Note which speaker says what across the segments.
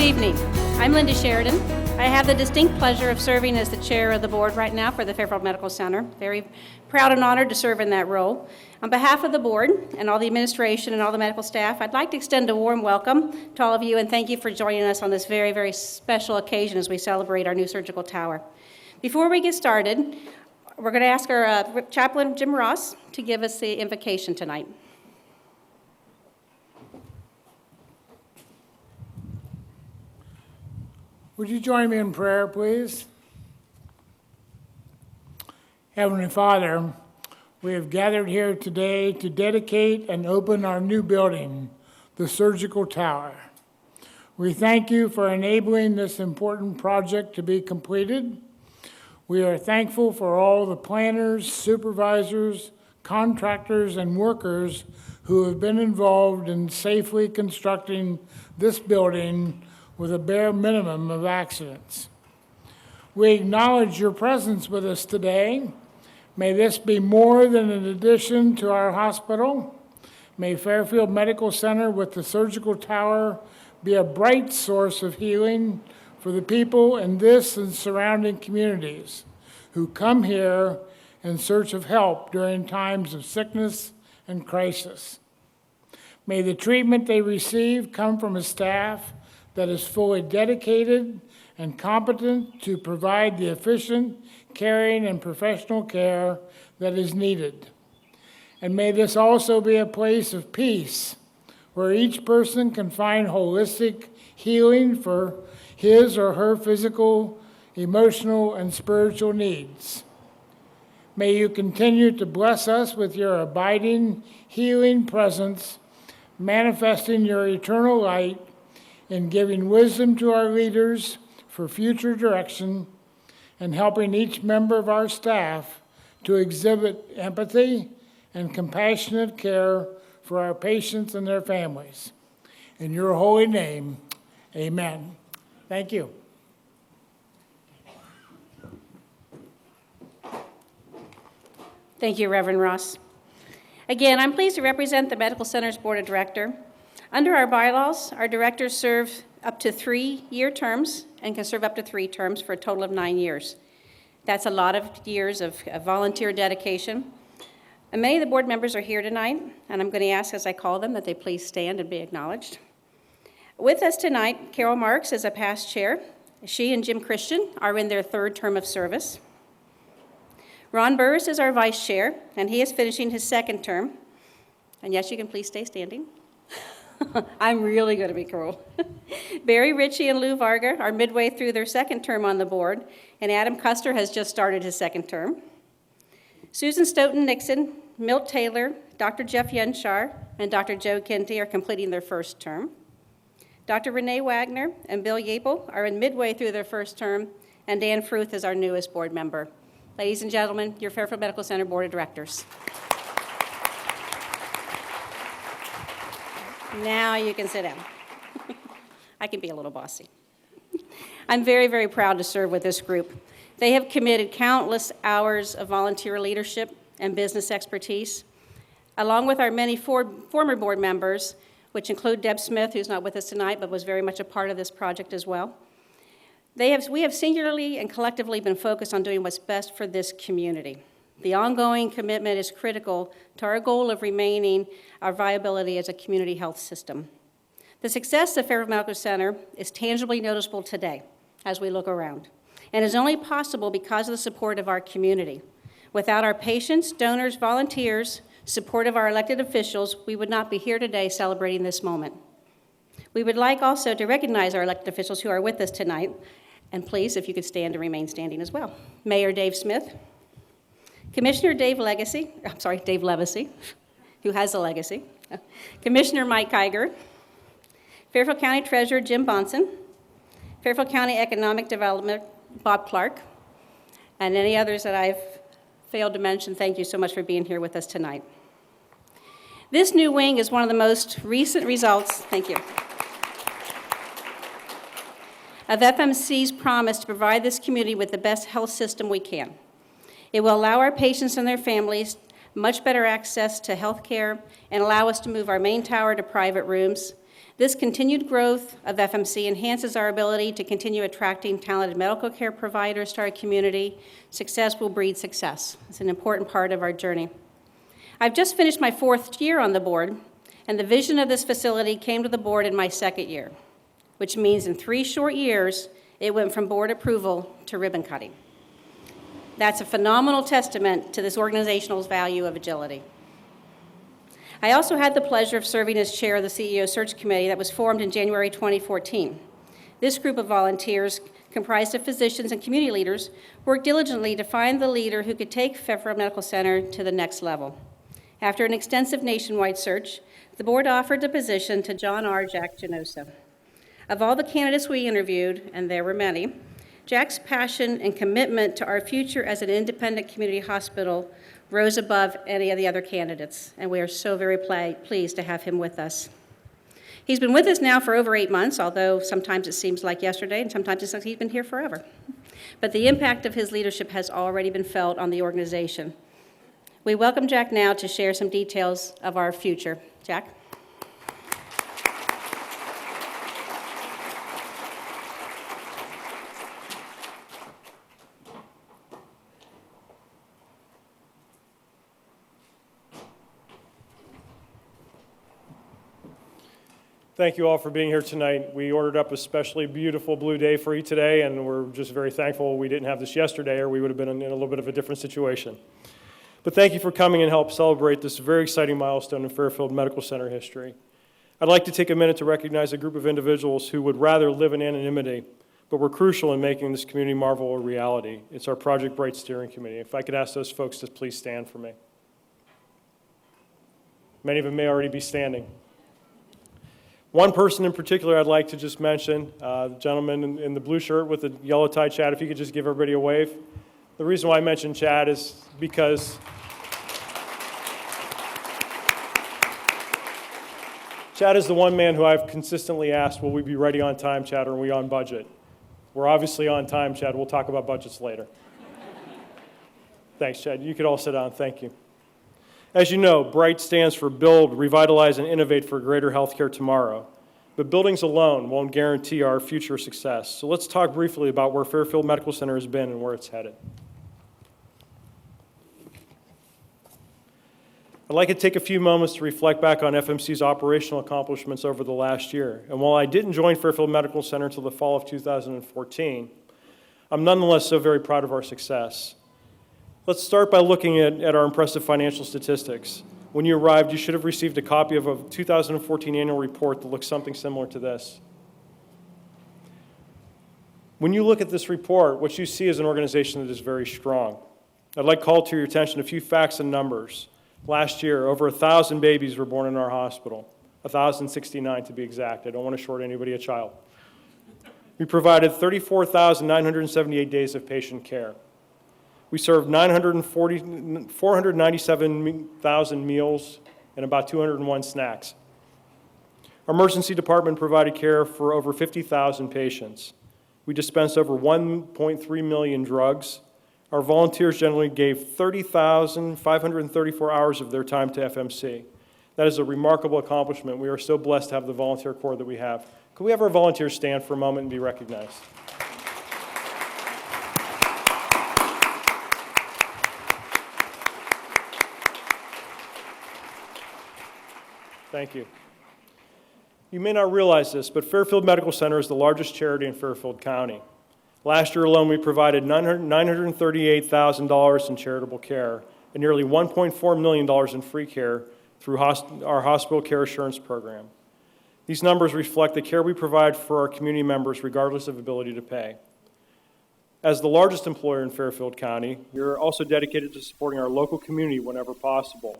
Speaker 1: evening. I'm Linda Sheridan. I have the distinct pleasure of serving as the chair of the board right now for the Fairfield Medical Center. Very proud and honored to serve in that role. On behalf of the board and all the administration and all the medical staff, I'd like to extend a warm welcome to all of you and thank you for joining us on this very, very special occasion as we celebrate our new surgical tower. Before we get started, we're going to ask our chaplain, Jim Ross, to give us the invocation tonight.
Speaker 2: Would you join me in prayer, please? Heavenly Father, we have gathered here today to dedicate and open our new building, the Surgical Tower. We thank you for enabling this important project to be completed. We are thankful for all the planners, supervisors, contractors, and workers who have been involved in safely constructing this building with a bare minimum of accidents. We acknowledge your presence with us today. May this be more than an addition to our hospital. May Fairfield Medical Center with the Surgical Tower be a bright source of healing for the people in this and surrounding communities who come here in search of help during times of sickness and crisis. May the treatment they receive come from a staff that is fully dedicated and competent to provide the efficient, caring, and professional care that is needed. And may this also be a place of peace where each person can find holistic healing for his or her physical, emotional, and spiritual needs. May you continue to bless us with your abiding, healing presence, manifesting your eternal light in giving wisdom to our leaders for future direction and helping each member of our staff to exhibit empathy and compassionate care for our patients and their families. In your holy name, amen. Thank you.
Speaker 1: Thank you, Reverend Ross. Again, I'm pleased to represent the Medical Center's Board of Directors. Under our bylaws, our directors serve up to 3-year terms and can serve up to 3 terms for a total of 9 years. That's a lot of years of volunteer dedication. And many of the board members are here tonight, and I'm going to ask as I call them that they please stand and be acknowledged. With us tonight, Carol Marks is a past chair. She and Jim Christian are in their 3rd term of service. Ron Burris is our vice chair, and he is finishing his 2nd term. And yes, you can please stay standing. I'm really going to be cruel. Barry Ritchie and Lou Varga are midway through their 2nd term on the board, and Adam Custer has just started his 2nd term. Susan Stoughton Nixon, Milt Taylor, Dr. Jeff Yenshar, and Dr. Joe Kenty are completing their 1st term. Dr. Renee Wagner and Bill Yapel are in midway through their 1st term, and Dan Fruth is our newest board member. Ladies and gentlemen, your Fairfield Medical Center Board of Directors. Now you can sit down. I can be a little bossy. I'm very, very proud to serve with this group. They have committed countless hours of volunteer leadership and business expertise, along with our many former board members, which include Deb Smith, who's not with us tonight, but was very much a part of this project as well. We have singularly and collectively been focused on doing what's best for this community. The ongoing commitment is critical to our goal of remaining our viability as a community health system. The success of Fairfield Medical Center is tangibly noticeable today as we look around, and is only possible because of the support of our community. Without our patients, donors, volunteers, support of our elected officials, we would not be here today celebrating this moment. We would like also to recognize our elected officials who are with us tonight, and please, if you could stand and remain standing as well. Mayor Dave Smith, Commissioner Dave Levesey, who has a legacy. Commissioner Mike Kiger, Fairfield County Treasurer Jim Bonson, Fairfield County Economic Development Bob Clark, and any others that I've failed to mention, thank you so much for being here with us tonight. This new wing is one of the most recent results, thank you, of FMC's promise to provide this community with the best health system we can. It will allow our patients and their families much better access to health care and allow us to move our main tower to private rooms. This continued growth of FMC enhances our ability to continue attracting talented medical care providers to our community. Success will breed success. It's an important part of our journey. I've just finished my 4th year on the board, and the vision of this facility came to the board in my 2nd year, which means in 3 short years, it went from board approval to ribbon cutting. That's a phenomenal testament to this organization's value of agility. I also had the pleasure of serving as chair of the CEO Search Committee that was formed in January 2014. This group of volunteers, comprised of physicians and community leaders, worked diligently to find the leader who could take Fairfield Medical Center to the next level. After an extensive nationwide search, the board offered the position to John R. Jack Genosa. Of all the candidates we interviewed, and there were many, Jack's passion and commitment to our future as an independent community hospital rose above any of the other candidates, and we are so very pleased to have him with us. He's been with us now for over 8 months, although sometimes it seems like yesterday, and sometimes it seems like he's been here forever. But the impact of his leadership has already been felt on the organization. We welcome Jack now to share some details of our future. Jack?
Speaker 3: Thank you all for being here tonight. We ordered up a especially beautiful blue day for you today, and we're just very thankful we didn't have this yesterday, or we would have been in a little bit of a different situation. But thank you for coming and help celebrate this very exciting milestone in Fairfield Medical Center history. I'd like to take a minute to recognize a group of individuals who would rather live in anonymity, but were crucial in making this community marvel a reality. It's our Project Bright Steering Committee. If I could ask those folks to please stand for me. Many of them may already be standing. One person in particular I'd like to just mention, the gentleman in the blue shirt with the yellow tie, Chad, if you could just give everybody a wave. The reason why I mentioned Chad is because Chad is the one man who I've consistently asked, will we be ready on time, Chad, or are we on budget? We're obviously on time, Chad. We'll talk about budgets later. Thanks, Chad. You could all sit down. Thank you. As you know, BRIGHT stands for Build, Revitalize, and Innovate for Greater Healthcare Tomorrow. But buildings alone won't guarantee our future success. So let's talk briefly about where Fairfield Medical Center has been and where it's headed. I'd like to take a few moments to reflect back on FMC's operational accomplishments over the last year. And while I didn't join Fairfield Medical Center until the fall of 2014, I'm nonetheless so very proud of our success. Let's start by looking at our impressive financial statistics. When you arrived, you should have received a copy of a 2014 annual report that looks something similar to this. When you look at this report, what you see is an organization that is very strong. I'd like to call to your attention a few facts and numbers. Last year, over 1,000 babies were born in our hospital, 1,069 to be exact. I don't want to short anybody a child. We provided 34,978 days of patient care. We served 497,000 meals and about 201 snacks. Our emergency department provided care for over 50,000 patients. We dispensed over 1.3 million drugs. Our volunteers generally gave 30,534 hours of their time to FMC. That is a remarkable accomplishment. We are so blessed to have the volunteer corps that we have. Could we have our volunteers stand for a moment and be recognized? Thank you. You may not realize this, but Fairfield Medical Center is the largest charity in Fairfield County. Last year alone, we provided $938,000 in charitable care and nearly $1.4 million in free care through our hospital care assurance program. These numbers reflect the care we provide for our community members regardless of ability to pay. As the largest employer in Fairfield County, we are also dedicated to supporting our local community whenever possible.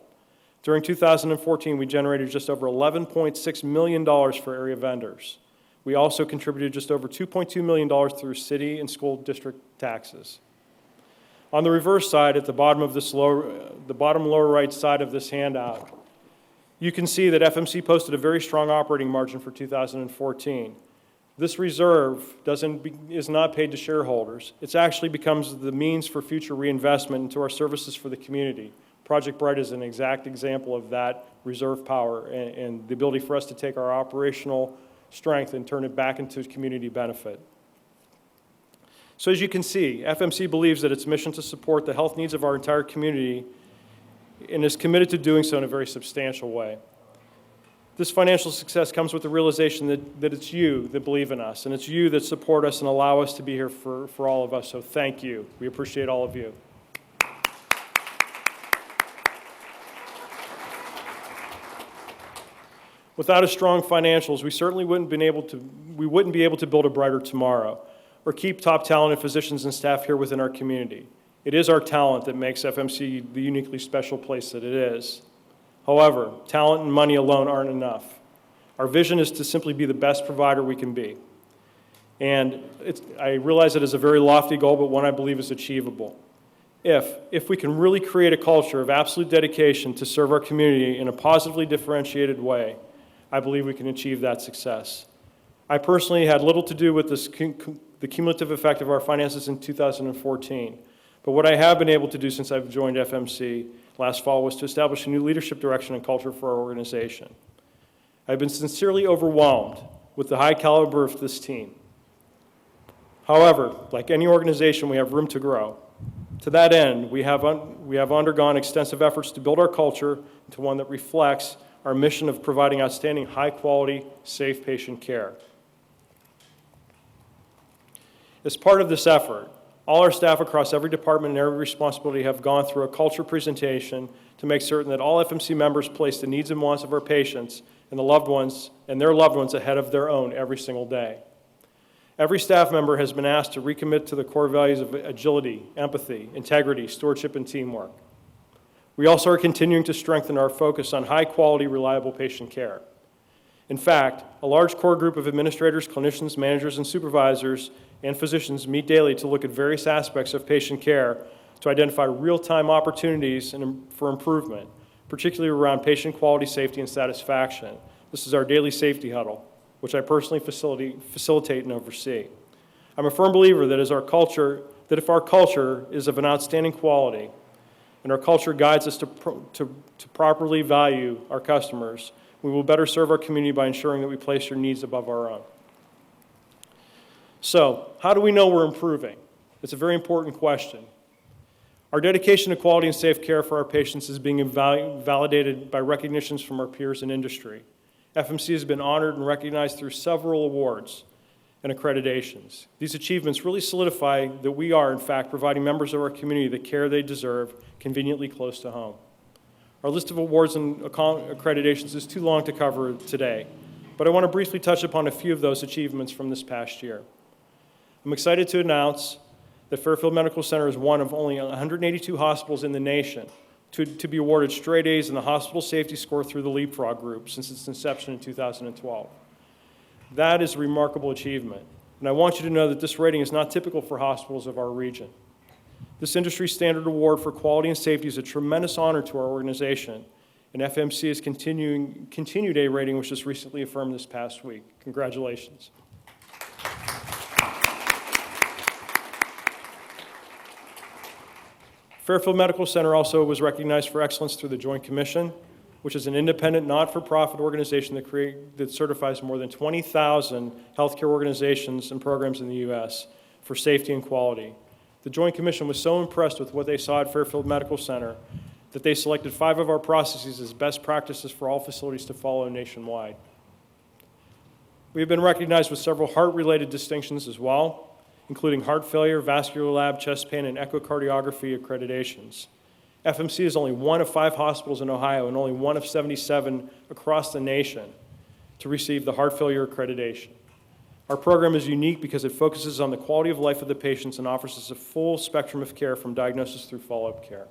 Speaker 3: During 2014, we generated just over $11.6 million for area vendors. We also contributed just over $2.2 million through city and school district taxes. On the reverse side, at the bottom lower right side of this handout, you can see that FMC posted a very strong operating margin for 2014. This reserve is not paid to shareholders. It actually becomes the means for future reinvestment into our services for the community. Project Bright is an exact example of that reserve power and the ability for us to take our operational strength and turn it back into community benefit. So as you can see, FMC believes that its mission to support the health needs of our entire community and is committed to doing so in a very substantial way. This financial success comes with the realization that it's you that believe in us, and it's you that support us and allow us to be here for all of us, so thank you. We appreciate all of you. Without a strong financials, we certainly wouldn't be able to build a brighter tomorrow or keep top talented physicians and staff here within our community. It is our talent that makes FMC the uniquely special place that it is. However, talent and money alone aren't enough. Our vision is to simply be the best provider we can be. And I realize it is a very lofty goal, but one I believe is achievable. If we can really create a culture of absolute dedication to serve our community in a positively differentiated way, I believe we can achieve that success. I personally had little to do with the cumulative effect of our finances in 2014, but what I have been able to do since I've joined FMC last fall was to establish a new leadership direction and culture for our organization. I've been sincerely overwhelmed with the high caliber of this team. However, like any organization, we have room to grow. To that end, we have undergone extensive efforts to build our culture into one that reflects our mission of providing outstanding, high-quality, safe patient care. As part of this effort, all our staff across every department and every responsibility have gone through a culture presentation to make certain that all FMC members place the needs and wants of our patients and their loved ones ahead of their own every single day. Every staff member has been asked to recommit to the core values of agility, empathy, integrity, stewardship, and teamwork. We also are continuing to strengthen our focus on high-quality, reliable patient care. In fact, a large core group of administrators, clinicians, managers, and supervisors and physicians meet daily to look at various aspects of patient care to identify real-time opportunities for improvement, particularly around patient quality, safety, and satisfaction. This is our daily safety huddle, which I personally facilitate and oversee. I'm a firm believer that if our culture is of an outstanding quality, and our culture guides us to properly value our customers, we will better serve our community by ensuring that we place your needs above our own. So, how do we know we're improving? It's a very important question. Our dedication to quality and safe care for our patients is being validated by recognitions from our peers in industry. FMC has been honored and recognized through several awards and accreditations. These achievements really solidify that we are, in fact, providing members of our community the care they deserve conveniently close to home. Our list of awards and accreditations is too long to cover today, but I want to briefly touch upon a few of those achievements from this past year. I'm excited to announce that Fairfield Medical Center is one of only 182 hospitals in the nation to be awarded straight A's in the hospital safety score through the Leapfrog Group since its inception in 2012. That is a remarkable achievement, and I want you to know that this rating is not typical for hospitals of our region. This industry standard award for quality and safety is a tremendous honor to our organization, and FMC is continued A rating, which was recently affirmed this past week. Congratulations. Fairfield Medical Center also was recognized for excellence through the Joint Commission, which is an independent, not-for-profit organization that certifies more than 20,000 healthcare organizations and programs in the U.S. for safety and quality. The Joint Commission was so impressed with what they saw at Fairfield Medical Center that they selected 5 of our processes as best practices for all facilities to follow nationwide. We have been recognized with several heart-related distinctions as well, including heart failure, vascular lab, chest pain, and echocardiography accreditations. FMC is only one of 5 hospitals in Ohio and only one of 77 across the nation to receive the heart failure accreditation. Our program is unique because it focuses on the quality of life of the patients and offers us a full spectrum of care from diagnosis through follow-up care.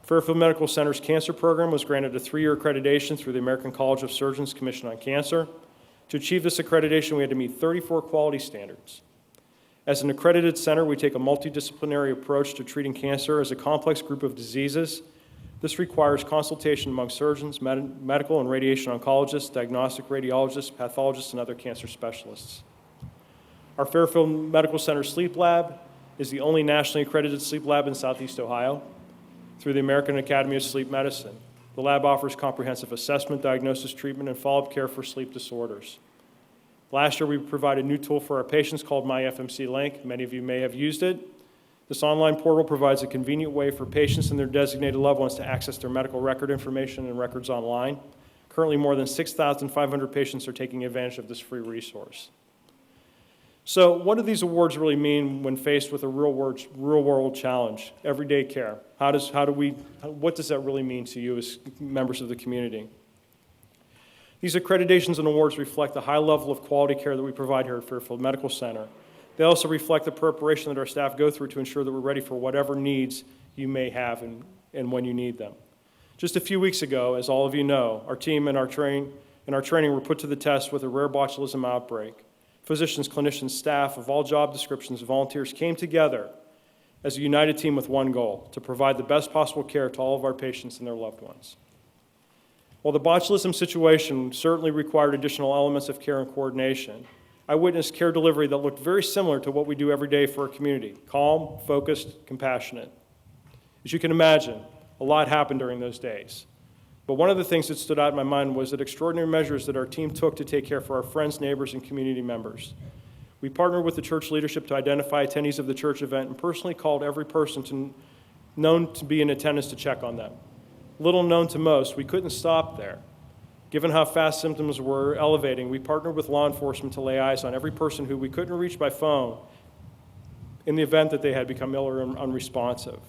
Speaker 3: Fairfield Medical Center's cancer program was granted a 3-year accreditation through the American College of Surgeons Commission on Cancer. To achieve this accreditation, we had to meet 34 quality standards. As an accredited center, we take a multidisciplinary approach to treating cancer as a complex group of diseases. This requires consultation among surgeons, medical and radiation oncologists, diagnostic radiologists, pathologists, and other cancer specialists. Our Fairfield Medical Center Sleep Lab is the only nationally accredited sleep lab in Southeast Ohio. through the American Academy of Sleep Medicine. The lab offers comprehensive assessment, diagnosis, treatment, and follow-up care for sleep disorders. Last year, we provided a new tool for our patients called MyFMC Link. Many of you may have used it. This online portal provides a convenient way for patients and their designated loved ones to access their medical record information and records online. Currently, more than 6,500 patients are taking advantage of this free resource. So what do these awards really mean when faced with a real-world challenge, everyday care? What does that really mean to you as members of the community? These accreditations and awards reflect the high level of quality care that we provide here at Fairfield Medical Center. They also reflect the preparation that our staff go through to ensure that we're ready for whatever needs you may have and when you need them. Just a few weeks ago, as all of you know, our team and our training were put to the test with a rare botulism outbreak. Physicians, clinicians, staff of all job descriptions, and volunteers came together as a united team with one goal, to provide the best possible care to all of our patients and their loved ones. While the botulism situation certainly required additional elements of care and coordination, I witnessed care delivery that looked very similar to what we do every day for our community: calm, focused, compassionate. As you can imagine, a lot happened during those days. But one of the things that stood out in my mind was that extraordinary measures that our team took to take care for our friends, neighbors, and community members. We partnered with the church leadership to identify attendees of the church event and personally called every person known to be in attendance to check on them. Little known to most, we couldn't stop there. Given how fast symptoms were elevating, we partnered with law enforcement to lay eyes on every person who we couldn't reach by phone in the event that they had become ill or unresponsive.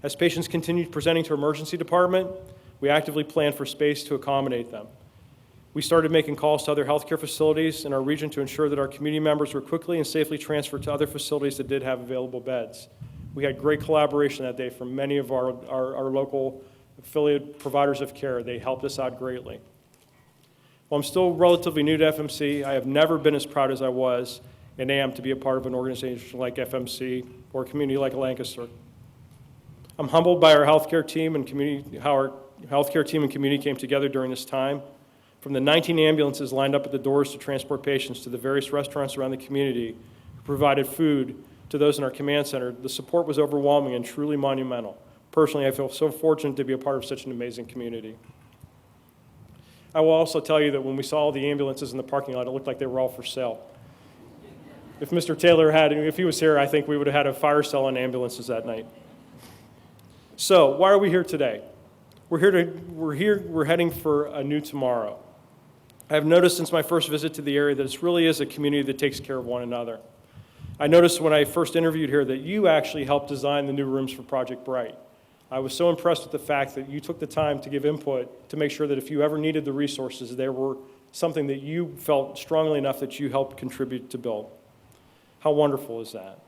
Speaker 3: As patients continued presenting to emergency department, we actively planned for space to accommodate them. We started making calls to other healthcare facilities in our region to ensure that our community members were quickly and safely transferred to other facilities that did have available beds. We had great collaboration that day from many of our local affiliate providers of care. They helped us out greatly. While I'm still relatively new to FMC, I have never been as proud as I was and am to be a part of an organization like FMC or a community like Lancaster. I'm humbled by our healthcare team and community, how our healthcare team and community came together during this time. From the 19 ambulances lined up at the doors to transport patients to the various restaurants around the community who provided food to those in our command center, the support was overwhelming and truly monumental. Personally, I feel so fortunate to be a part of such an amazing community. I will also tell you that when we saw all the ambulances in the parking lot, it looked like they were all for sale. If Mr. Taylor if he was here, I think we would have had a fire sale on ambulances that night. So, why are we here today? We're heading for a new tomorrow. I have noticed since my first visit to the area that this really is a community that takes care of one another. I noticed when I first interviewed here that you actually helped design the new rooms for Project Bright. I was so impressed with the fact that you took the time to give input to make sure that if you ever needed the resources, there were something that you felt strongly enough that you helped contribute to build. How wonderful is that?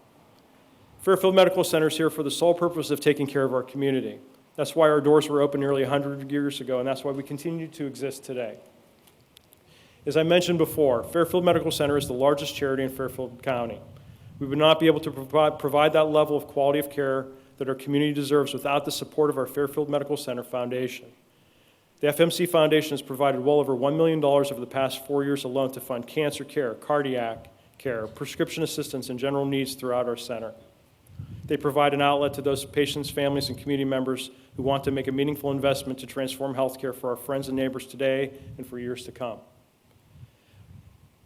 Speaker 3: Fairfield Medical Center is here for the sole purpose of taking care of our community. That's why our doors were open nearly 100 years ago, and that's why we continue to exist today. As I mentioned before, Fairfield Medical Center is the largest charity in Fairfield County. We would not be able to provide that level of quality of care that our community deserves without the support of our Fairfield Medical Center Foundation. The FMC Foundation has provided well over $1 million over the past 4 years alone to fund cancer care, cardiac care, prescription assistance, and general needs throughout our center. They provide an outlet to those patients, families, and community members who want to make a meaningful investment to transform healthcare for our friends and neighbors today and for years to come.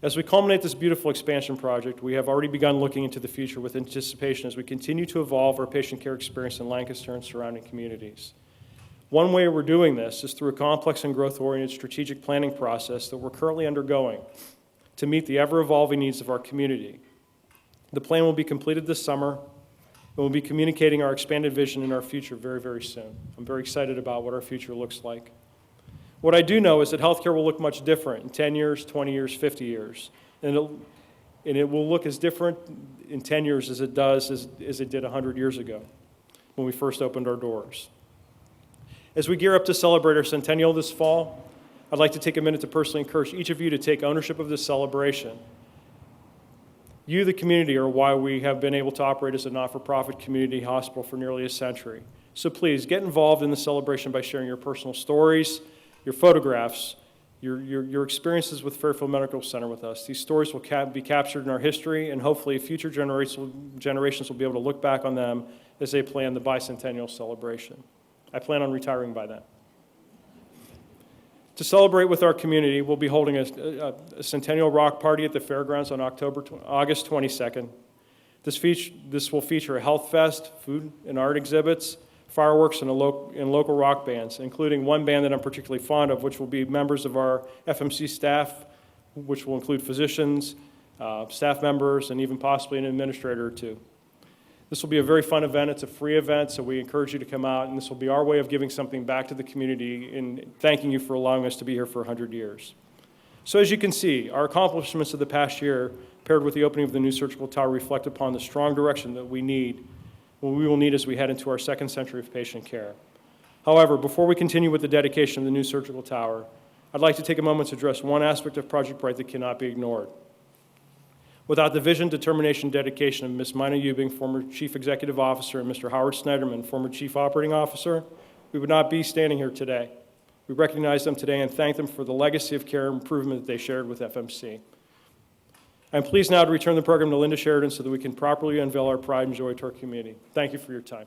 Speaker 3: As we culminate this beautiful expansion project, we have already begun looking into the future with anticipation as we continue to evolve our patient care experience in Lancaster and surrounding communities. One way we're doing this is through a complex and growth-oriented strategic planning process that we're currently undergoing to meet the ever-evolving needs of our community. The plan will be completed this summer, and we'll be communicating our expanded vision in our future very, very soon. I'm very excited about what our future looks like. What I do know is that healthcare will look much different in 10 years, 20 years, 50 years. And it will look as different in 10 years as it did 100 years ago when we first opened our doors. As we gear up to celebrate our centennial this fall, I'd like to take a minute to personally encourage each of you to take ownership of this celebration. You, the community, are why we have been able to operate as a not-for-profit community hospital for nearly a century. So please, get involved in the celebration by sharing your personal stories, your photographs, your experiences with Fairfield Medical Center with us. These stories will be captured in our history, and hopefully future generations will be able to look back on them as they plan the bicentennial celebration. I plan on retiring by then. To celebrate with our community, we'll be holding a Centennial Rock Party at the fairgrounds on August 22nd. This will feature a health fest, food and art exhibits, fireworks, and local rock bands, including one band that I'm particularly fond of, which will be members of our FMC staff, which will include physicians, staff members, and even possibly an administrator or two. This will be a very fun event. It's a free event, so we encourage you to come out, and this will be our way of giving something back to the community and thanking you for allowing us to be here for 100 years. So as you can see, our accomplishments of the past year, paired with the opening of the new surgical tower, reflect upon the strong direction that we will need as we head into our second century of patient care. However, before we continue with the dedication of the new surgical tower, I'd like to take a moment to address one aspect of Project Bright that cannot be ignored. Without the vision, determination, and dedication of Ms. Mina Ubing, former Chief Executive Officer, and Mr. Howard Snyderman, former Chief Operating Officer, we would not be standing here today. We recognize them today and thank them for the legacy of care and improvement that they shared with FMC. I'm pleased now to return the program to Linda Sheridan so that we can properly unveil our pride and joy to our community. Thank you for your time.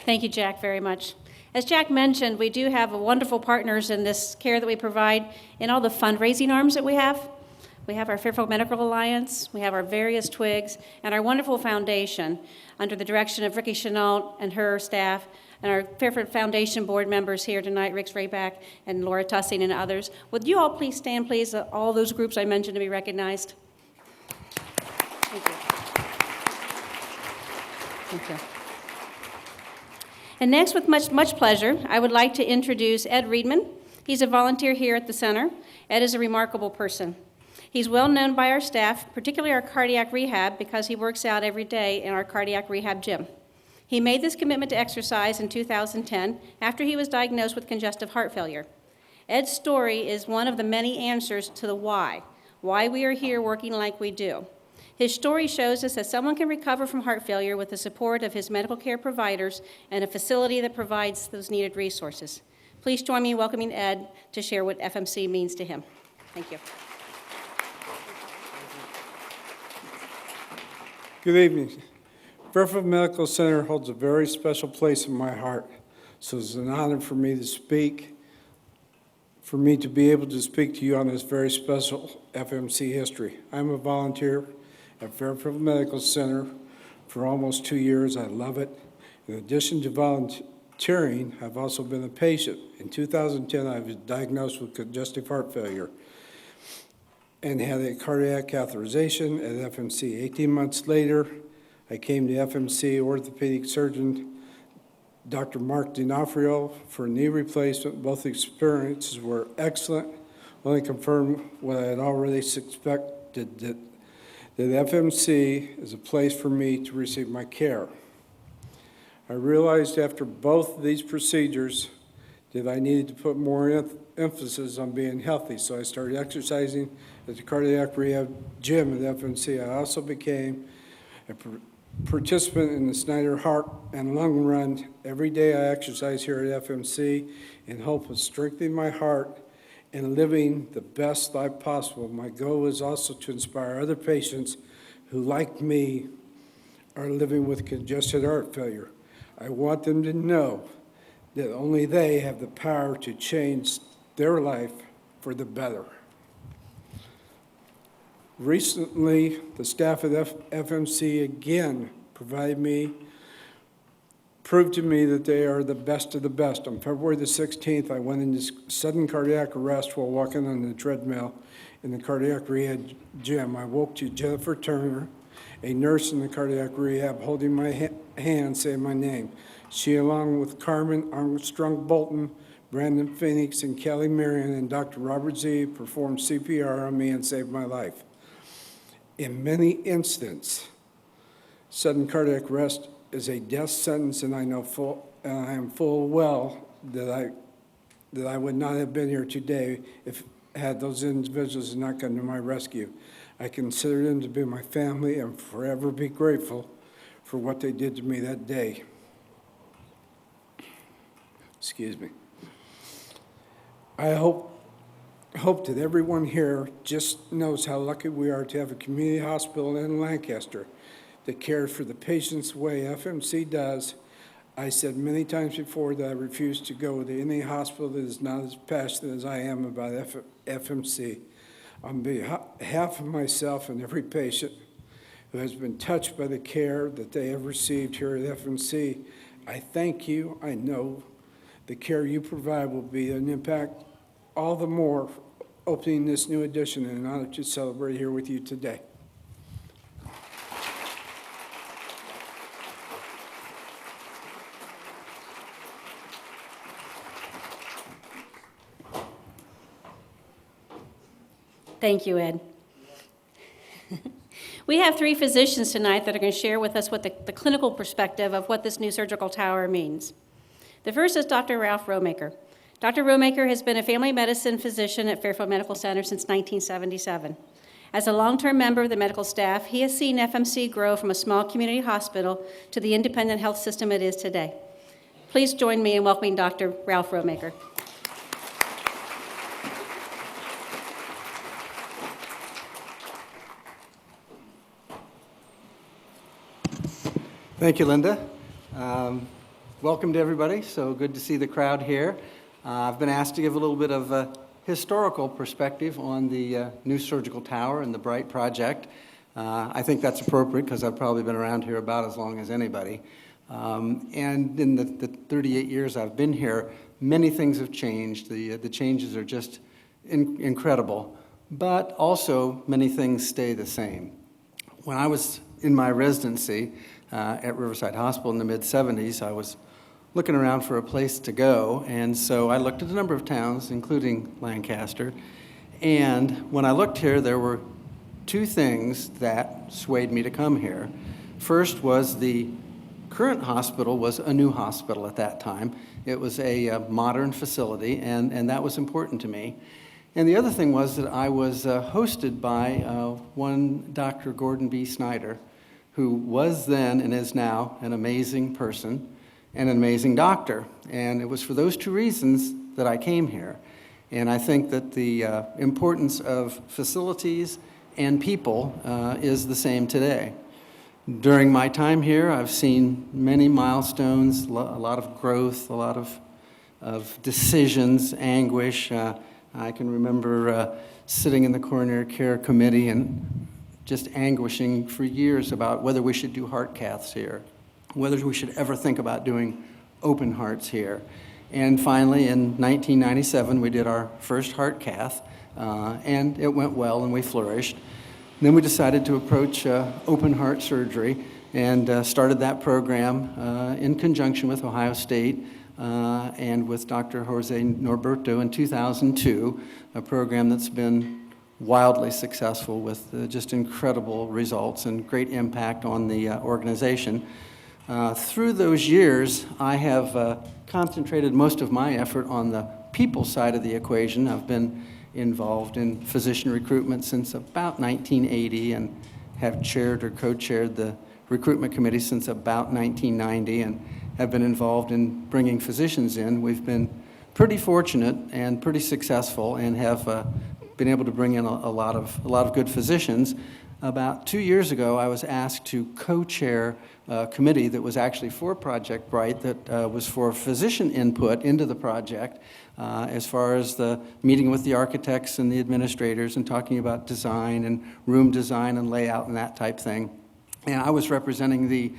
Speaker 1: Thank you, Jack, very much. As Jack mentioned, we do have wonderful partners in this care that we provide in all the fundraising arms that we have. We have our Fairfield Medical Alliance, we have our various twigs, and our wonderful foundation under the direction of Ricky Chenault and her staff, and our Fairfield Foundation board members here tonight, Rick Rayback and Laura Tussing and others. Would you all please stand, please, all those groups I mentioned to be recognized? Thank you. Thank you. And next, with much pleasure, I would like to introduce Ed Reedman. He's a volunteer here at the center. Ed is a remarkable person. He's well known by our staff, particularly our cardiac rehab, because he works out every day in our cardiac rehab gym. He made this commitment to exercise in 2010 after he was diagnosed with congestive heart failure. Ed's story is one of the many answers to the why we are here working like we do. His story shows us that someone can recover from heart failure with the support of his medical care providers and a facility that provides those needed resources. Please join me in welcoming Ed to share what FMC means to him. Thank you.
Speaker 4: Good evening. Fairfield Medical Center holds a very special place in my heart, so it's an honor for me to be able to speak to you on this very special FMC history. I'm a volunteer at Fairfield Medical Center for almost 2 years. I love it. In addition to volunteering, I've also been a patient. In 2010, I was diagnosed with congestive heart failure and had a cardiac catheterization at FMC. 18 months later, I came to FMC orthopedic surgeon Dr. Mark D'Onofrio for a knee replacement. Both experiences were excellent, only confirmed what I had already suspected, that FMC is a place for me to receive my care. I realized after both of these procedures that I needed to put more emphasis on being healthy, so I started exercising at the cardiac rehab gym at FMC. I also became a participant in the Snyder Heart and Lung Run. Every day I exercise here at FMC in hope of strengthening my heart and living the best life possible. My goal is also to inspire other patients who, like me, are living with congestive heart failure. I want them to know that only they have the power to change their life for the better. Recently, the staff at FMC again proved to me that they are the best of the best. On February the 16th, I went into sudden cardiac arrest while walking on the treadmill in the cardiac rehab gym. I woke to Jennifer Turner, a nurse in the cardiac rehab, holding my hand, saying my name. She, along with Carmen Armstrong Bolton, Brandon Phoenix, and Kelly Marion, and Dr. Robert Z, performed CPR on me and saved my life. In many instances, sudden cardiac arrest is a death sentence, and I am full well that I would not have been here today had those individuals not come to my rescue. I consider them to be my family and forever be grateful for what they did to me that day. Excuse me. I hope that everyone here just knows how lucky we are to have a community hospital in Lancaster that cares for the patients the way FMC does. I said many times before that I refuse to go to any hospital that is not as passionate as I am about FMC. On behalf of myself and every patient who has been touched by the care that they have received here at FMC, I thank you. I know the care you provide will be an impact all the more opening this new edition, and an honor to celebrate here with you today.
Speaker 1: Thank you, Ed. We have 3 physicians tonight that are going to share with us what the clinical perspective of what this new surgical tower means. The first is Dr. Ralph Romaker. Dr. Romaker has been a family medicine physician at Fairfield Medical Center since 1977. As a long-term member of the medical staff, he has seen FMC grow from a small community hospital to the independent health system it is today. Please join me in welcoming Dr. Ralph Romaker.
Speaker 5: Thank you, Linda. Welcome to everybody. So good to see the crowd here. I've been asked to give a little bit of a historical perspective on the new surgical tower and the Bright project. I think that's appropriate because I've probably been around here about as long as anybody. And in the 38 years I've been here, many things have changed. The changes are just incredible, but also many things stay the same. When I was in my residency at Riverside Hospital in the mid-'70s, I was looking around for a place to go, and so I looked at a number of towns, including Lancaster, and when I looked here, there were 2 things that swayed me to come here. First was the current hospital was a new hospital at that time. It was a modern facility, and that was important to me. And the other thing was that I was hosted by one Dr. Gordon B. Snyder, who was then and is now an amazing person and an amazing doctor. And it was for those 2 reasons that I came here. And I think that the importance of facilities and people is the same today. During my time here, I've seen many milestones, a lot of growth, a lot of decisions, anguish. I can remember sitting in the coronary care committee and just anguishing for years about whether we should do heart caths here, whether we should ever think about doing open hearts here. And finally, in 1997, we did our first heart cath, and it went well and we flourished. And then we decided to approach open heart surgery and started that program in conjunction with Ohio State and with Dr. Jose Norberto in 2002, a program that's been wildly successful with just incredible results and great impact on the organization. Through those years, I have concentrated most of my effort on the people side of the equation. I've been involved in physician recruitment since about 1980 and have chaired or co-chaired the recruitment committee since about 1990 and have been involved in bringing physicians in. We've been pretty fortunate and pretty successful and have been able to bring in a lot of good physicians. About 2 years ago, I was asked to co-chair a committee that was actually for Project Bright that was for physician input into the project as far as the meeting with the architects and the administrators and talking about design and room design and layout and that type thing. And I was representing the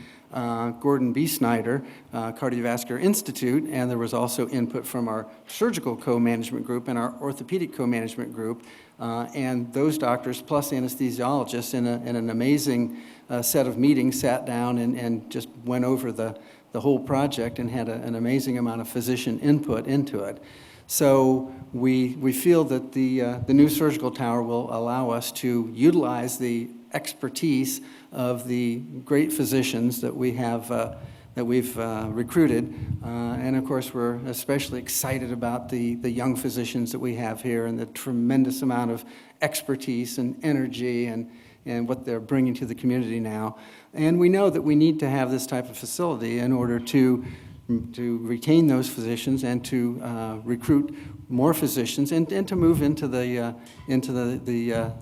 Speaker 5: Gordon B. Snyder Cardiovascular Institute, and there was also input from our surgical co-management group and our orthopedic co-management group, and those doctors plus anesthesiologists in an amazing set of meetings sat down and just went over the whole project and had an amazing amount of physician input into it. So we feel that the new surgical tower will allow us to utilize the expertise of the great physicians that we have that we've recruited, and of course we're especially excited about the young physicians that we have here and the tremendous amount of expertise and energy and and what they're bringing to the community now. And we know that we need to have this type of facility in order to retain those physicians and to recruit more physicians and to move into the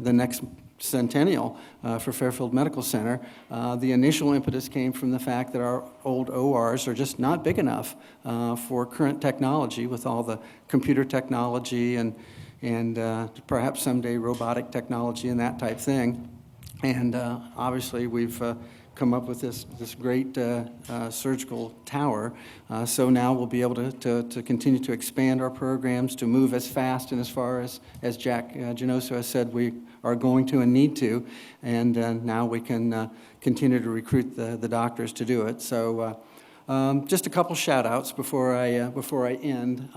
Speaker 5: next centennial for Fairfield Medical Center. The initial impetus came from the fact that our old ORs are just not big enough for current technology with all the computer technology and perhaps someday robotic technology and that type thing. And obviously we've come up with this great surgical tower. So now we'll be able to continue to expand our programs, to move as fast and as far as Jack Genoso has said we are going to and need to. And now we can continue to recruit the doctors to do it. So just a couple shout outs before I end.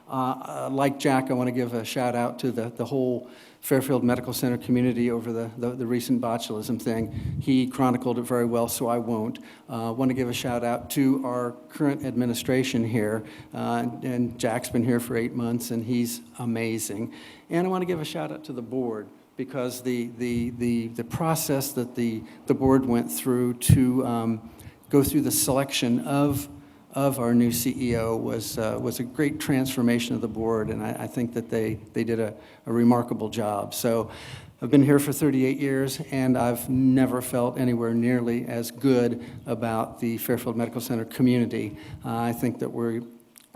Speaker 5: Like Jack, I want to give a shout out to the whole Fairfield Medical Center community over the recent botulism thing. He chronicled it very well, so I won't. Want to give a shout out to our current administration here, and Jack's been here for 8 months, and he's amazing. And I want to give a shout out to the board, because the process that the board went through to go through the selection of our new CEO was a great transformation of the board, and I think that they did a remarkable job. So I've been here for 38 years, and I've never felt anywhere nearly as good about the Fairfield Medical Center community. I think that we're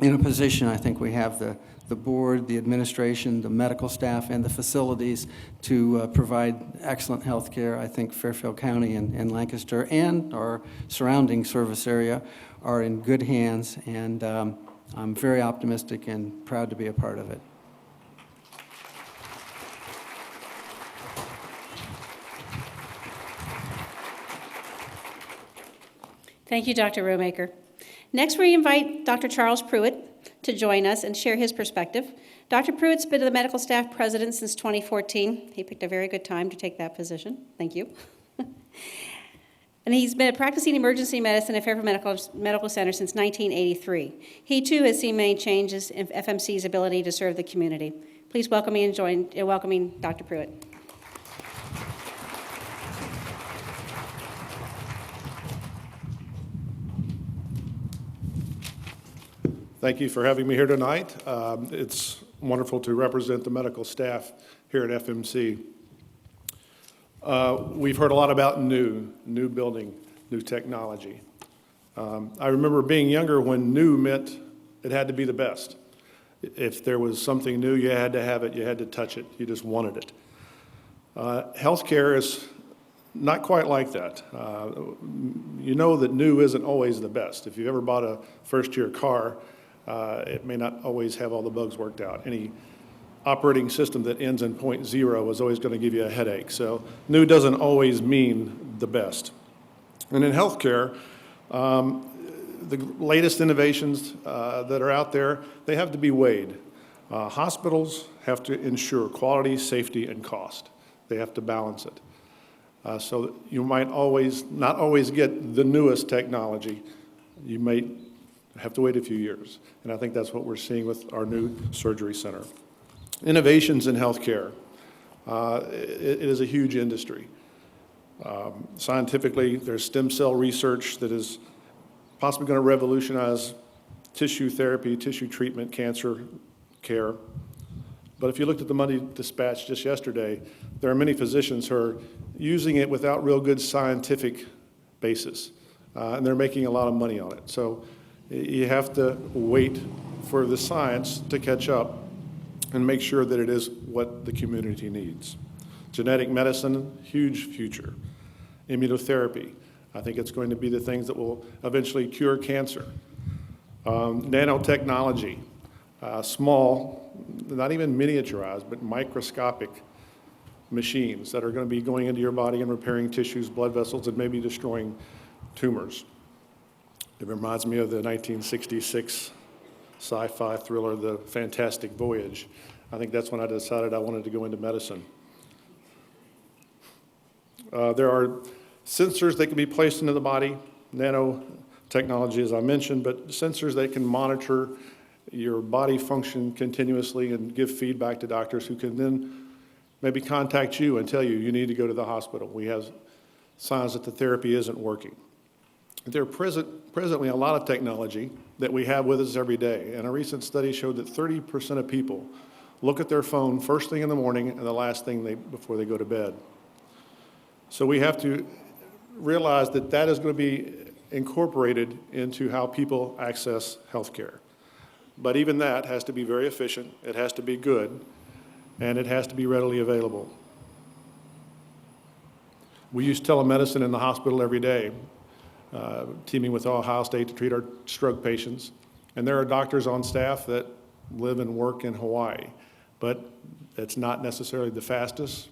Speaker 5: in a position, I think we have the board, the administration, the medical staff, and the facilities to provide excellent health care. I think Fairfield County and Lancaster and our surrounding service area are in good hands, and I'm very optimistic and proud to be a part of it.
Speaker 1: Thank you, Dr. Romaker. Next, we invite Dr. Charles Pruitt to join us and share his perspective. Dr. Pruitt's been the medical staff president since 2014. He picked a very good time to take that position. Thank you. And he's been practicing emergency medicine at Fairfield Medical Center since 1983. He, too, has seen many changes in FMC's ability to serve the community. Please welcome me and join in welcoming Dr. Pruitt.
Speaker 6: Thank you for having me here tonight. It's wonderful to represent the medical staff here at FMC. We've heard a lot about new building, new technology. I remember being younger when new meant it had to be the best. If there was something new, you had to have it, you had to touch it, you just wanted it. Healthcare is not quite like that. You know that new isn't always the best. If you've ever bought a first-year car, it may not always have all the bugs worked out. Any operating system that ends in .0 is always going to give you a headache. So new doesn't always mean the best. And in healthcare, the latest innovations that are out there, they have to be weighed. Hospitals have to ensure quality, safety, and cost. They have to balance it. So you might not always get the newest technology. You may have to wait a few years. And I think that's what we're seeing with our new surgery center. Innovations in healthcare. It is a huge industry. Scientifically, there's stem cell research that is possibly going to revolutionize tissue therapy, tissue treatment, cancer care. But if you looked at the Monday Dispatch just yesterday, there are many physicians who are using it without real good scientific basis, and they're making a lot of money on it. So you have to wait for the science to catch up and make sure that it is what the community needs. Genetic medicine, huge future. Immunotherapy, I think it's going to be the things that will eventually cure cancer. Nanotechnology, small, not even miniaturized, but microscopic machines that are going to be going into your body and repairing tissues, blood vessels, and maybe destroying tumors. It reminds me of the 1966 sci-fi thriller, The Fantastic Voyage. I think that's when I decided I wanted to go into medicine. There are sensors that can be placed into the body, nanotechnology as I mentioned, but sensors that can monitor your body function continuously and give feedback to doctors who can then maybe contact you and tell you you need to go to the hospital. We have signs that the therapy isn't working. There are presently a lot of technology that we have with us every day, and a recent study showed that 30% of people look at their phone first thing in the morning and the last thing before they go to bed. So we have to realize that that is going to be incorporated into how people access healthcare. But even that has to be very efficient, it has to be good, and it has to be readily available. We use telemedicine in the hospital every day, teaming with Ohio State to treat our stroke patients. And there are doctors on staff that live and work in Hawaii, but it's not necessarily the fastest.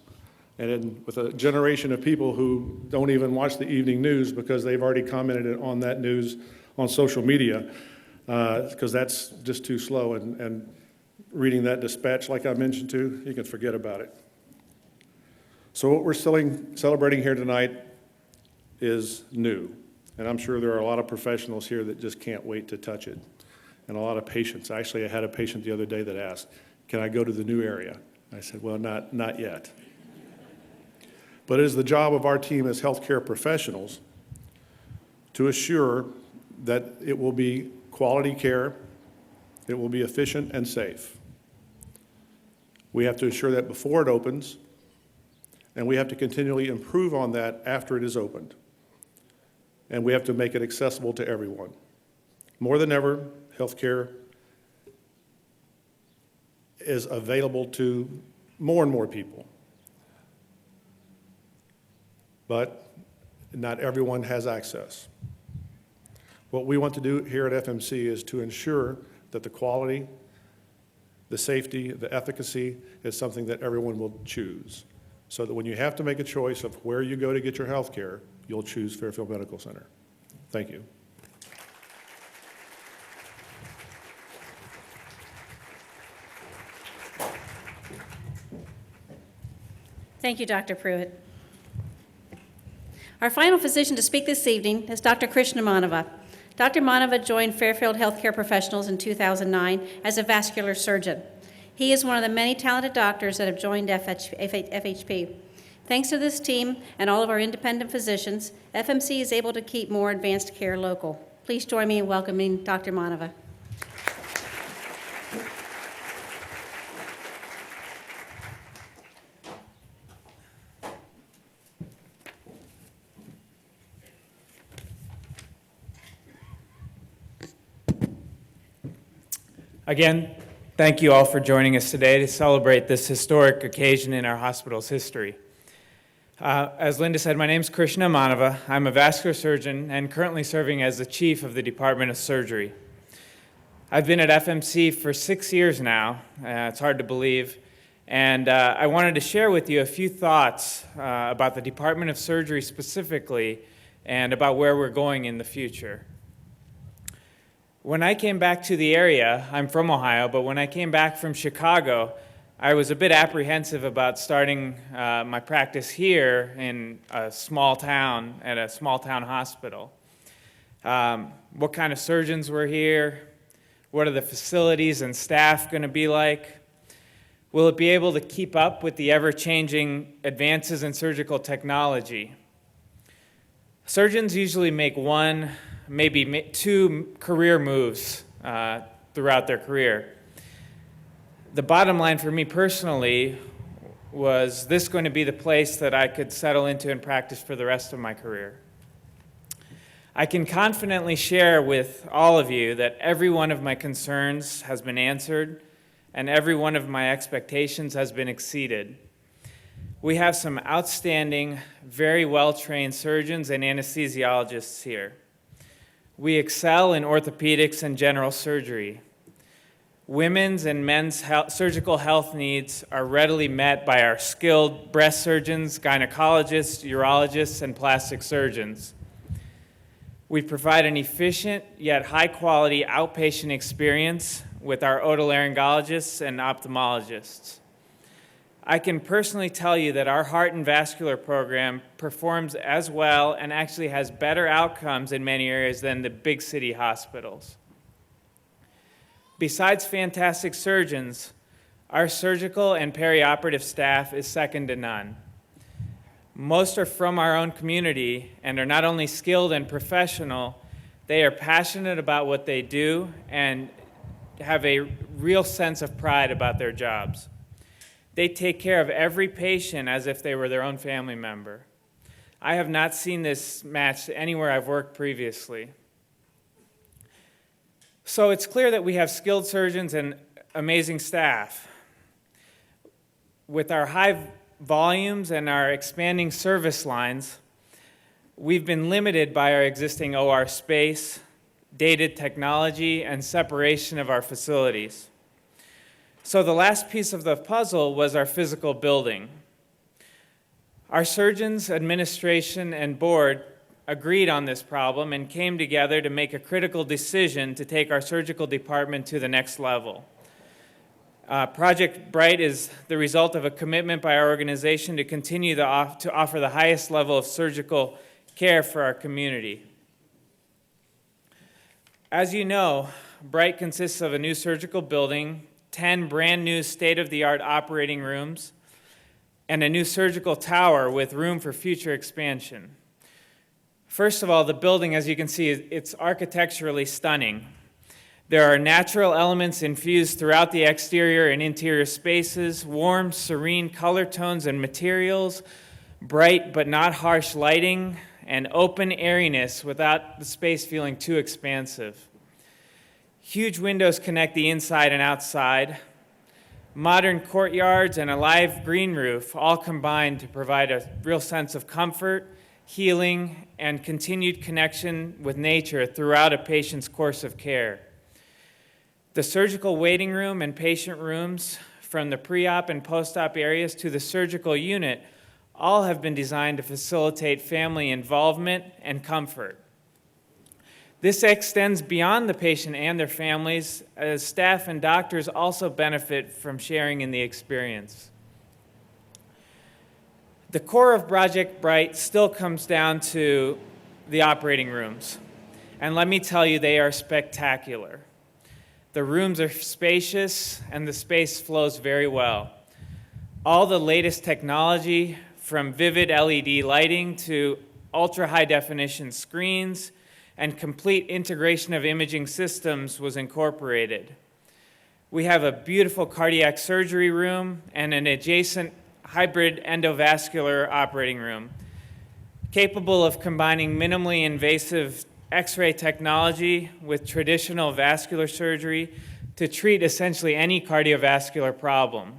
Speaker 6: And with a generation of people who don't even watch the evening news because they've already commented on that news on social media, because that's just too slow. And reading that dispatch, like I mentioned too, you can forget about it. So what we're celebrating here tonight is new. And I'm sure there are a lot of professionals here that just can't wait to touch it. And a lot of patients. Actually, I had a patient the other day that asked, can I go to the new area? I said, well, not yet. But it is the job of our team as healthcare professionals to assure that it will be quality care, it will be efficient and safe. We have to assure that before it opens, and we have to continually improve on that after it is opened. And we have to make it accessible to everyone. More than ever, healthcare is available to more and more people. But not everyone has access. What we want to do here at FMC is to ensure that the quality, the safety, the efficacy is something that everyone will choose. So that when you have to make a choice of where you go to get your health care, you'll choose Fairfield Medical Center. Thank you.
Speaker 1: Thank you, Dr. Pruitt. Our final physician to speak this evening is Dr. Krishnamanava. Dr. Manava joined Fairfield Healthcare Professionals in 2009 as a vascular surgeon. He is one of the many talented doctors that have joined FHP. Thanks to this team and all of our independent physicians, FMC is able to keep more advanced care local. Please join me in welcoming Dr. Manava.
Speaker 7: Again, thank you all for joining us today to celebrate this historic occasion in our hospital's history. As Linda said, my name is Krishna Manava. I'm a vascular surgeon and currently serving as the chief of the Department of Surgery. I've been at FMC for 6 years now. It's hard to believe. And I wanted to share with you a few thoughts about the Department of Surgery specifically and about where we're going in the future. When I came back to the area, I'm from Ohio, but when I came back from Chicago, I was a bit apprehensive about starting my practice here in a small town, at a small town hospital. What kind of surgeons were here? What are the facilities and staff going to be like? Will it be able to keep up with the ever-changing advances in surgical technology? Surgeons usually make one, maybe two career moves throughout their career. The bottom line for me personally was this going to be the place that I could settle into and practice for the rest of my career. I can confidently share with all of you that every one of my concerns has been answered and every one of my expectations has been exceeded. We have some outstanding, very well-trained surgeons and anesthesiologists here. We excel in orthopedics and general surgery. Women's and men's surgical health needs are readily met by our skilled breast surgeons, gynecologists, urologists, and plastic surgeons. We provide an efficient yet high-quality outpatient experience with our otolaryngologists and ophthalmologists. I can personally tell you that our heart and vascular program performs as well and actually has better outcomes in many areas than the big city hospitals. Besides fantastic surgeons, Our surgical and perioperative staff is second to none. Most are from our own community and are not only skilled and professional, they are passionate about what they do and have a real sense of pride about their jobs. They take care of every patient as if they were their own family member. I have not seen this matched anywhere I've worked previously. So it's clear that we have skilled surgeons and amazing staff. With our high volumes and our expanding service lines, we've been limited by our existing OR space, dated technology, and separation of our facilities. So the last piece of the puzzle was our physical building. Our surgeons, administration, and board agreed on this problem and came together to make a critical decision to take our surgical department to the next level. Project Bright is the result of a commitment by our organization to continue to offer the highest level of surgical care for our community. As you know, Bright consists of a new surgical building, 10 brand new state-of-the-art operating rooms, and a new surgical tower with room for future expansion. First of all, the building, as you can see, it's architecturally stunning. There are natural elements infused throughout the exterior and interior spaces, warm, serene color tones and materials, bright but not harsh lighting, and open airiness without the space feeling too expansive. Huge windows connect the inside and outside. Modern courtyards and a live green roof all combine to provide a real sense of comfort, healing, and continued connection with nature throughout a patient's course of care. The surgical waiting room and patient rooms, from the pre-op and post-op areas to the surgical unit, all have been designed to facilitate family involvement and comfort. This extends beyond the patient and their families, as staff and doctors also benefit from sharing in the experience. The core of Project Bright still comes down to the operating rooms. And let me tell you, they are spectacular. The rooms are spacious and the space flows very well. All the latest technology, from vivid LED lighting to ultra-high definition screens and complete integration of imaging systems, was incorporated. We have a beautiful cardiac surgery room and an adjacent hybrid endovascular operating room, capable of combining minimally invasive X-ray technology with traditional vascular surgery to treat essentially any cardiovascular problem.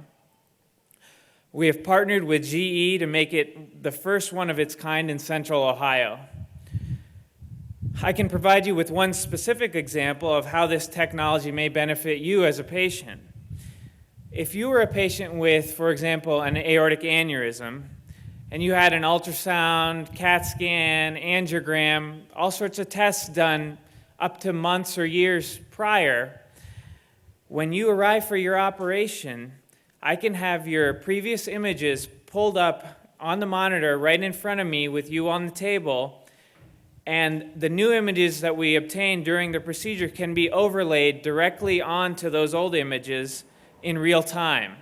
Speaker 7: We have partnered with GE to make it the first one of its kind in Central Ohio. I can provide you with one specific example of how this technology may benefit you as a patient. If you were a patient with, for example, an aortic aneurysm, and you had an ultrasound, CAT scan, angiogram, all sorts of tests done up to months or years prior, when you arrive for your operation, I can have your previous images pulled up on the monitor right in front of me with you on the table, and the new images that we obtain during the procedure can be overlaid directly onto those old images in real time.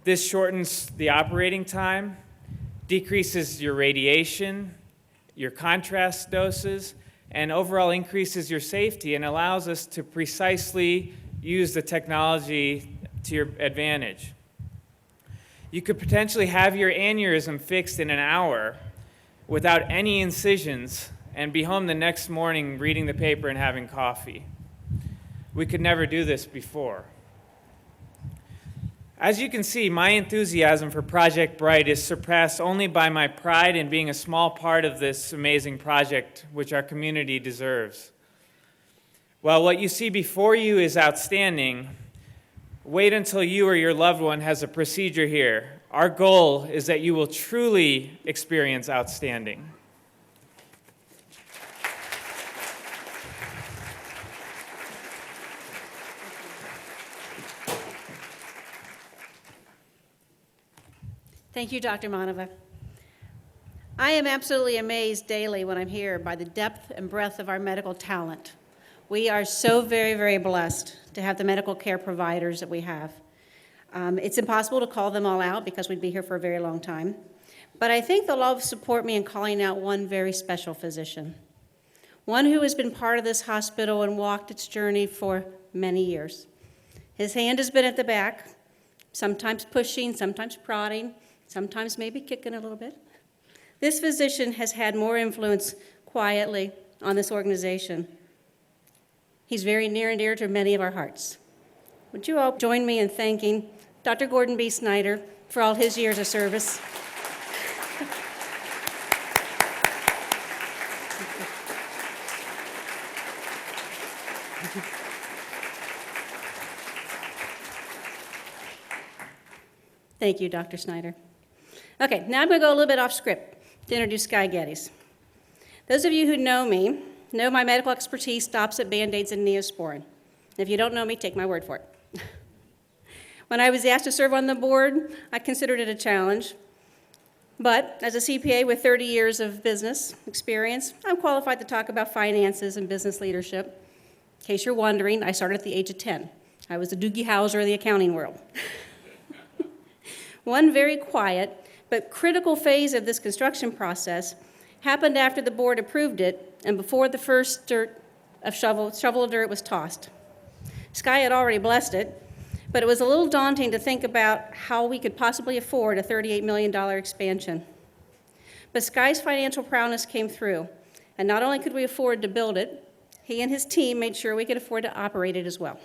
Speaker 7: This shortens the operating time, decreases your radiation, your contrast doses, and overall increases your safety and allows us to precisely use the technology to your advantage. You could potentially have your aneurysm fixed in an hour without any incisions and be home the next morning reading the paper and having coffee. We could never do this before. As you can see, my enthusiasm for Project Bright is surpassed only by my pride in being a small part of this amazing project, which our community deserves. While what you see before you is outstanding, wait until you or your loved one has a procedure here. Our goal is that you will truly experience outstanding.
Speaker 1: Thank you, Dr. Manova. I am absolutely amazed daily when I'm here by the depth and breadth of our medical talent. We are so very, very blessed to have the medical care providers that we have. It's impossible to call them all out because we'd be here for a very long time. But I think they'll all support me in calling out one very special physician, one who has been part of this hospital and walked its journey for many years. His hand has been at the back, sometimes pushing, sometimes prodding, sometimes maybe kicking a little bit. This physician has had more influence quietly on this organization. He's very near and dear to many of our hearts. Would you all join me in thanking Dr. Gordon B. Snyder for all his years of service? Thank you, Dr. Snyder. Okay, now I'm going to go a little bit off script to introduce Skye Geddes. Those of you who know me know my medical expertise stops at Band-Aids and Neosporin. If you don't know me, take my word for it. When I was asked to serve on the board, I considered it a challenge. But as a CPA with 30 years of business experience, I'm qualified to talk about finances and business leadership. In case you're wondering, I started at the age of 10. I was the Doogie Howser of the accounting world. One very quiet but critical phase of this construction process happened after the board approved it and before the first shovel of dirt was tossed. Skye had already blessed it, but it was a little daunting to think about how we could possibly afford a $38 million expansion. But Skye's financial prowess came through, and not only could we afford to build it, he and his team made sure we could afford to operate it as well.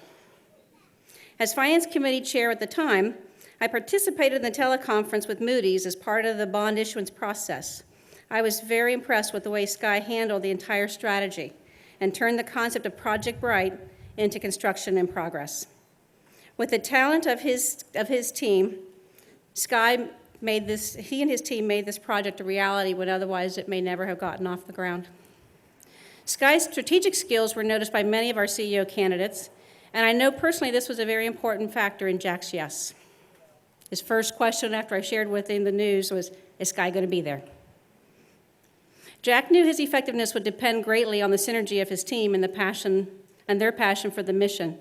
Speaker 1: As Finance Committee Chair at the time, I participated in the teleconference with Moody's as part of the bond issuance process. I was very impressed with the way Skye handled the entire strategy and turned the concept of Project Bright into construction in progress. With the talent of his team, he and his team made this project a reality when otherwise it may never have gotten off the ground. Skye's strategic skills were noticed by many of our CEO candidates, and I know personally this was a very important factor in Jack's yes. His first question after I shared with him the news was, is Skye going to be there? Jack knew his effectiveness would depend greatly on the synergy of his team and their passion for the mission.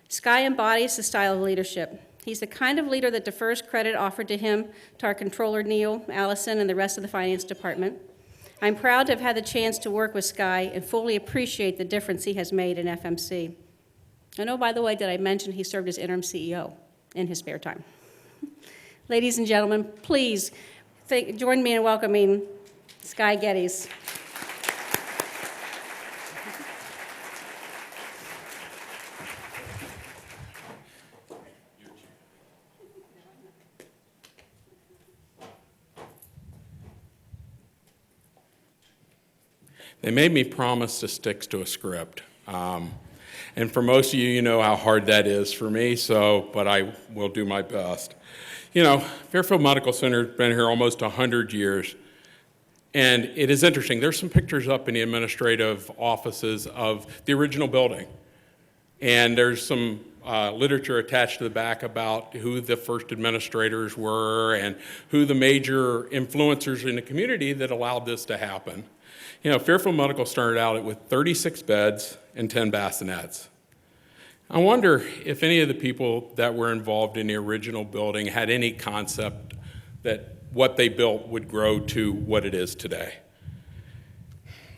Speaker 1: Skye embodies the style of leadership. He's the kind of leader that defers credit offered to him to our controller, Neil, Allison, and the rest of the finance department. I'm proud to have had the chance to work with Skye and fully appreciate the difference he has made in FMC. And oh, by the way, did I mention he served as interim CEO in his spare time? Ladies and gentlemen, please join me in welcoming Skye Geddes.
Speaker 8: They made me promise to stick to a script. And for most of you, you know how hard that is for me, but I will do my best. You know, Fairfield Medical Center has been here almost 100 years. And it is interesting. There's some pictures up in the administrative offices of the original building. And there's some literature attached to the back about who the first administrators were and who the major influencers in the community that allowed this to happen. You know, Fairfield Medical started out with 36 beds and 10 bassinets. I wonder if any of the people that were involved in the original building had any concept that what they built would grow to what it is today.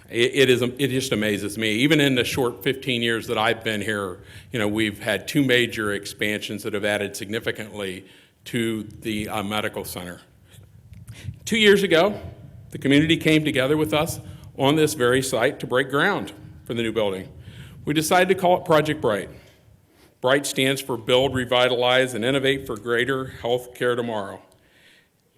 Speaker 8: It just amazes me. Even in the short 15 years that I've been here, you know, we've had 2 major expansions that have added significantly to the medical center. 2 years ago, the community came together with us on this very site to break ground for the new building. We decided to call it Project Bright. Bright stands for Build, Revitalize, and Innovate for Greater Health Care Tomorrow.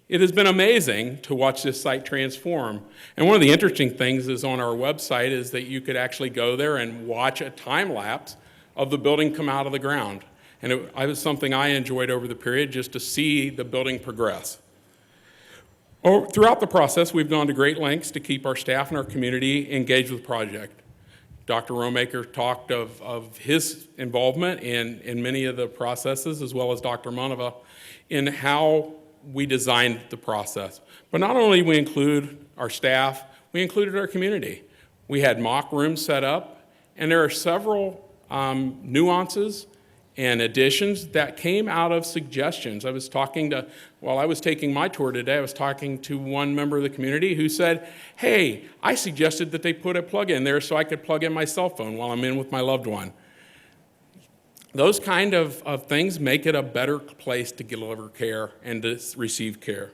Speaker 8: It has been amazing to watch this site transform. And one of the interesting things is on our website is that you could actually go there and watch a time lapse of the building come out of the ground. And it was something I enjoyed over the period, just to see the building progress. Throughout the process, we've gone to great lengths to keep our staff and our community engaged with the project. Dr. Romaker talked of his involvement in many of the processes, as well as Dr. Manova, in how we designed the process. But not only we include our staff, we included our community. We had mock rooms set up, and there are several nuances and additions that came out of suggestions. While I was taking my tour today, I was talking to one member of the community who said, hey, I suggested that they put a plug in there so I could plug in my cell phone while I'm in with my loved one. Those kind of things make it a better place to deliver care and to receive care.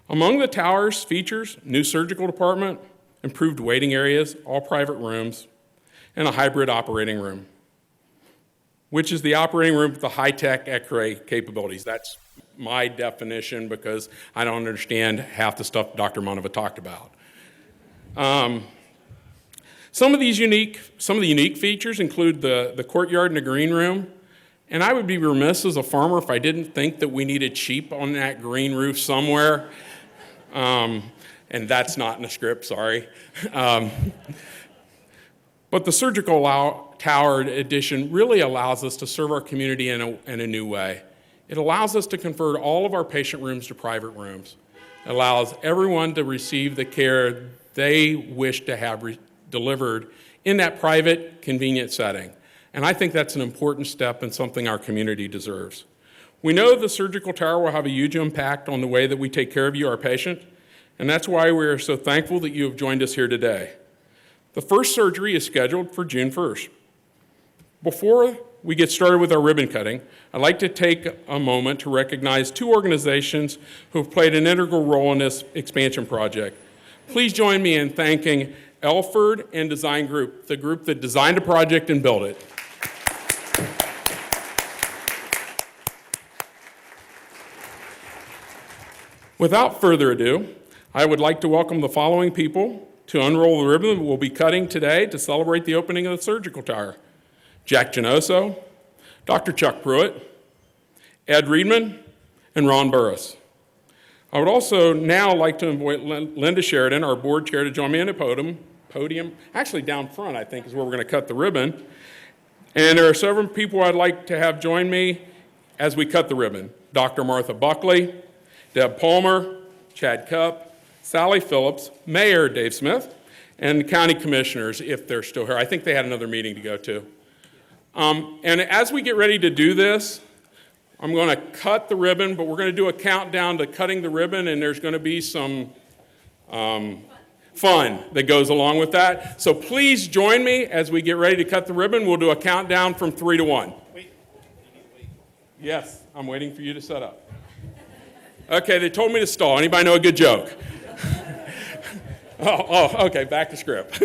Speaker 8: Among the tower's features, new surgical department, improved waiting areas, all private rooms, and a hybrid operating room, which is the operating room with the high-tech X-ray capabilities. That's my definition because I don't understand half the stuff Dr. Manova talked about. Some of the unique features include the courtyard and the green room. And I would be remiss as a farmer if I didn't think that we needed sheep on that green roof somewhere. And that's not in the script, sorry. But the surgical tower addition really allows us to serve our community in a new way. It allows us to convert all of our patient rooms to private rooms. It allows everyone to receive the care they wish to have delivered in that private, convenient setting. And I think that's an important step and something our community deserves. We know the surgical tower will have a huge impact on the way that we take care of you, our patient, and that's why we are so thankful that you have joined us here today. The first surgery is scheduled for June 1st. Before we get started with our ribbon cutting, I'd like to take a moment to recognize two organizations who have played an integral role in this expansion project. Please join me in thanking Elford and Design Group, the group that designed the project and built it. Without further ado, I would like to welcome the following people to unroll the ribbon we'll be cutting today to celebrate the opening of the surgical tower. Jack Genoso, Dr. Chuck Pruitt, Ed Reedman, and Ron Burris. I would also now like to invite Linda Sheridan, our board chair, to join me on the podium. Actually, down front, I think, is where we're going to cut the ribbon. And there are several people I'd like to have join me as we cut the ribbon. Dr. Martha Buckley, Deb Palmer, Chad Cupp, Sally Phillips, Mayor Dave Smith, and county commissioners, if they're still here. I think they had another meeting to go to. And as we get ready to do this, I'm going to cut the ribbon, but we're going to do a countdown to cutting the ribbon, and there's going to be some fun that goes along with that. So please join me as we get ready to cut the ribbon. We'll do a countdown from 3 to 1. Yes, I'm waiting for you to set up. Okay, they told me to stall. Anybody know a good joke? Okay, back to script.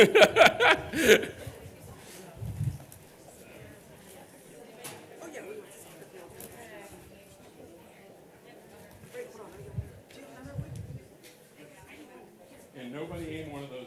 Speaker 8: And nobody aimed one of those.